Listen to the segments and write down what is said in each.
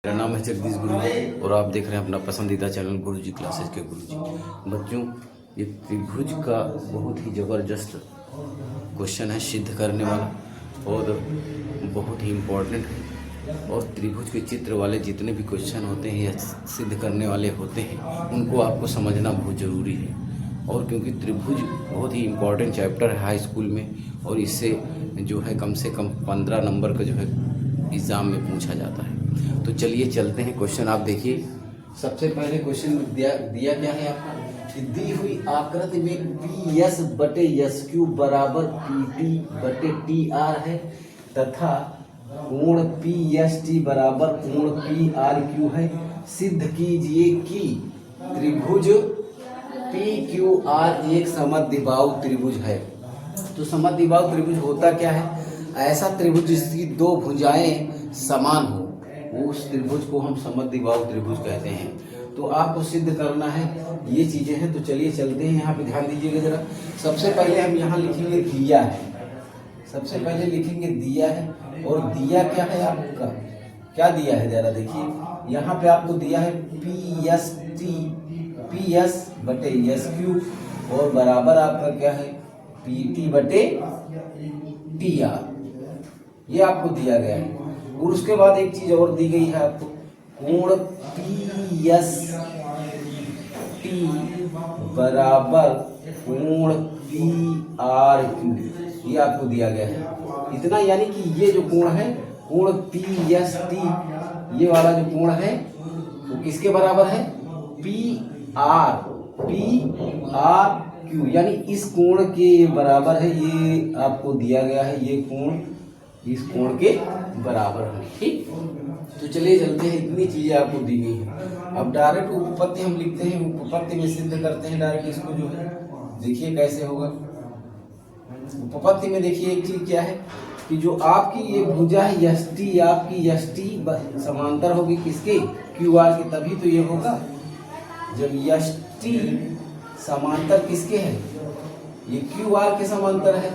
मेरा नाम है जगदीश गुरुजी और आप देख रहे हैं अपना पसंदीदा चैनल गुरुजी क्लासेस के गुरुजी। बच्चों, ये त्रिभुज का बहुत ही ज़बरदस्त क्वेश्चन है, सिद्ध करने वाला और बहुत ही इम्पोर्टेंट है। और त्रिभुज के चित्र वाले जितने भी क्वेश्चन होते हैं या सिद्ध करने वाले होते हैं उनको आपको समझना बहुत ज़रूरी है। और क्योंकि त्रिभुज बहुत ही इम्पोर्टेंट चैप्टर है हाई स्कूल में, और इससे जो है कम से कम 15 नंबर का जो है एग्ज़ाम में पूछा जाता है। तो चलिए चलते हैं, क्वेश्चन आप देखिए। सबसे पहले क्वेश्चन दिया क्या है आपका कि दी हुई आकृति में पी एस बटे एस क्यू बराबर पी टी बटे टी आर है तथा कोण पी एस टी बराबर कोण पी आर क्यू है। सिद्ध कीजिए कि त्रिभुज पी क्यू आर एक समद्विबाहु त्रिभुज है। तो समद्विबाहु त्रिभुज होता क्या है? ऐसा त्रिभुज जिसकी दो भुजाएं समान हो, उस त्रिभुज को हम समद्विबाहु त्रिभुज कहते हैं। तो आपको सिद्ध करना है ये चीजें हैं। तो चलिए चलते हैं, यहाँ पे ध्यान दीजिएगा जरा। सबसे पहले हम यहाँ लिखेंगे दिया है, सबसे पहले लिखेंगे दिया है। और दिया क्या है आपका, क्या दिया है जरा देखिए। यहाँ पे आपको दिया है P S T, P S बटे एस क्यू और बराबर आपका क्या है पी टी बटे टी आर, ये आपको दिया गया है। और उसके बाद एक चीज और दी गई है आपको, कोण पी एस टी बराबर कोण पी आर क्यू, ये आपको दिया गया है। इतना यानी कि ये जो कोण है कोण पी एस टी, ये वाला जो कोण है वो किसके बराबर है? पी आर क्यू, यानी इस कोण के बराबर है। ये आपको दिया गया है, ये कोण इस कोण के बराबर है। ठीक, तो चलिए चलते हैं। इतनी चीजें आपको दी गई है। अब डायरेक्ट उपपत्ति हम लिखते हैं, उपपत्ति में सिद्ध करते हैं डायरेक्ट इसको जो है। देखिए कैसे होगा उपपत्ति में। देखिए एक चीज क्या है कि जो आपकी ये भुजा है एस टी, आपकी एस टी समांतर होगी किसके? क्यू आर के, तभी तो ये होगा। जब एस टी समांतर किसके है? ये क्यू आर के समांतर है,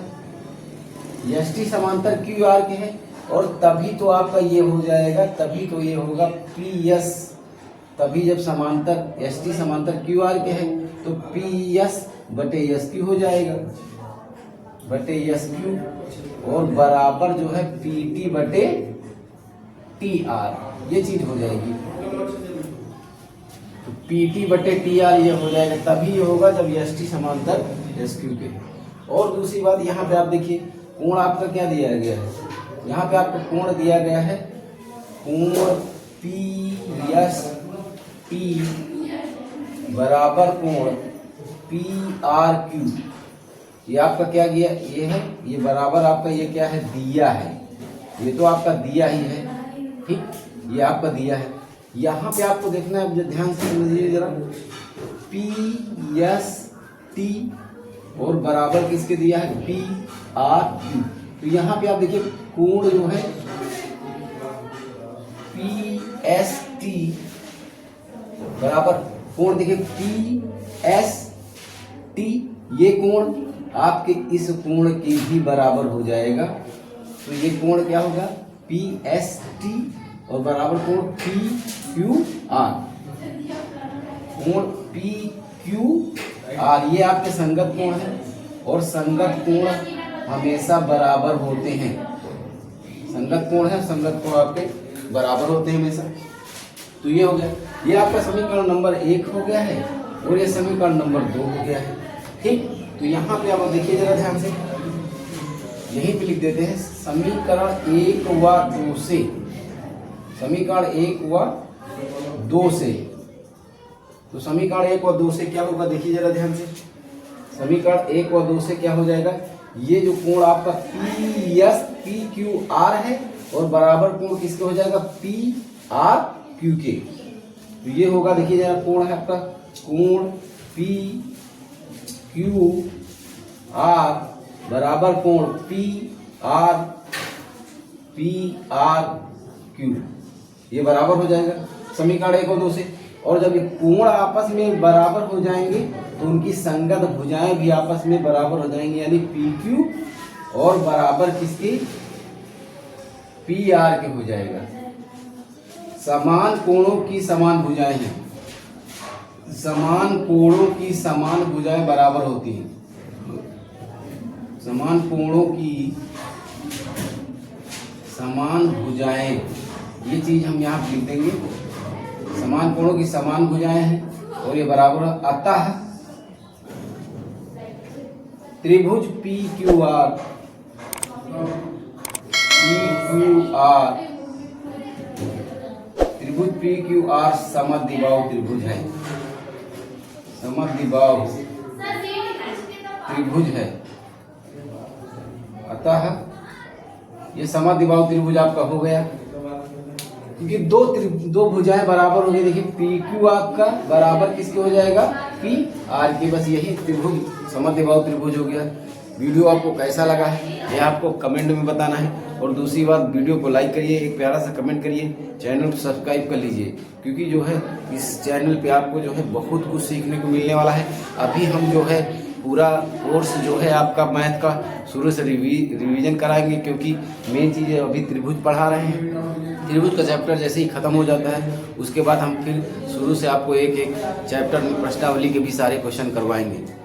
एस टी समांतर क्यू आर के है, और तभी तो आपका ये हो जाएगा, तभी तो ये होगा पी एस। तभी जब समांतर एस टी समांतर क्यू आर के है तो पी एस बटे एस क्यू हो जाएगा, बटे एस क्यू, और बराबर जो है पी टी बटे टी आर, ये चीज हो जाएगी। तो पी टी बटे टी आर ये हो जाएगा, तभी ये होगा जब एस टी समांतर एस क्यू के। और दूसरी बात यहाँ पे आप देखिए, कोण आपका क्या दिया गया है? यहाँ पे आपको कोण दिया गया है कोण पी एस टी बराबर कोण पी आर क्यू। ये आपका क्या गया? ये है, ये बराबर आपका ये क्या है? दिया है। ये तो आपका दिया ही है, ठीक, ये आपका दिया है। यहाँ पे आपको देखना है, अब ध्यान से समझिए जरा। पी एस टी और बराबर किसके दिया है? P R Q. तो यहाँ पे आप देखिए कोण जो है पी एस टी बराबर कोण, देखिए पी एस टी, ये कोण आपके इस कोण के भी बराबर हो जाएगा। तो ये कोण क्या होगा? पी एस टी और बराबर कोण पी क्यू आर, कोण पी क्यू आर, ये आपके संगत कोण है। और संगत कोण हमेशा बराबर होते हैं, संगत कोण है, संगत कोण आपके बराबर होते हैं हमेशा। तो ये हो गया, ये आपका समीकरण नंबर 1 हो गया है और ये समीकरण नंबर 2 हो गया है। ठीक, तो यहाँ पे आप देखिए जरा ध्यान से, यहीं पे लिख देते हैं समीकरण 1 व 2 से, समीकरण 1 व 2 से। तो समीकरण 1 व 2 से क्या होगा? देखिए जरा ध्यान से, समीकरण 1 व 2 से क्या हो जाएगा? ये जो कोण आपका P S P Q R है और बराबर कोण किसके हो जाएगा? पी आर क्यू के। तो ये होगा, देखिए जरा, कोण है आपका कोण पी क्यू आर बराबर कोण पी आर क्यू, ये बराबर हो जाएगा समीकरण 1 और 2 से। और जब ये कोण आपस में बराबर हो जाएंगे तो उनकी संगत भुजाएं भी आपस में बराबर हो जाएंगी, यानी पी क्यू और बराबर किसकी? पी आर के हो जाएगा। समान कोणों की समान भुजाएं हैं। समान कोणों की समान भुजाएं बराबर होती हैं। समान कोणों की समान भुजाएं, ये चीज हम यहाँ लिख देंगे। समान कोणों की समान भुजाएं हैं और ये बराबर, अतः त्रिभुज PQR त्रिभुज PQR समद्विबाहु त्रिभुज है। समद्विबाहु त्रिभुज है। अतः ये समद्विबाहु त्रिभुज आपका हो गया, क्योंकि दो भुजाएं बराबर हो गई। देखिए PQ आपका बराबर किसके हो जाएगा, PR के। बस यही त्रिभुज समद्विबाहु त्रिभुज हो गया। वीडियो आपको कैसा लगा है ये आपको कमेंट में बताना है। और दूसरी बात, वीडियो को लाइक करिए, एक प्यारा सा कमेंट करिए, चैनल को सब्सक्राइब कर लीजिए, क्योंकि जो है इस चैनल पे आपको जो है बहुत कुछ सीखने को मिलने वाला है। अभी हम जो है पूरा कोर्स जो है आपका मैथ का शुरू से रिवीजन कराएंगे, क्योंकि मेन चीज़ है अभी त्रिभुज पढ़ा रहे हैं। त्रिभुज का चैप्टर जैसे ही खत्म हो जाता है उसके बाद हम फिर शुरू से आपको एक एक चैप्टर में प्रश्नावली के भी सारे क्वेश्चन करवाएंगे।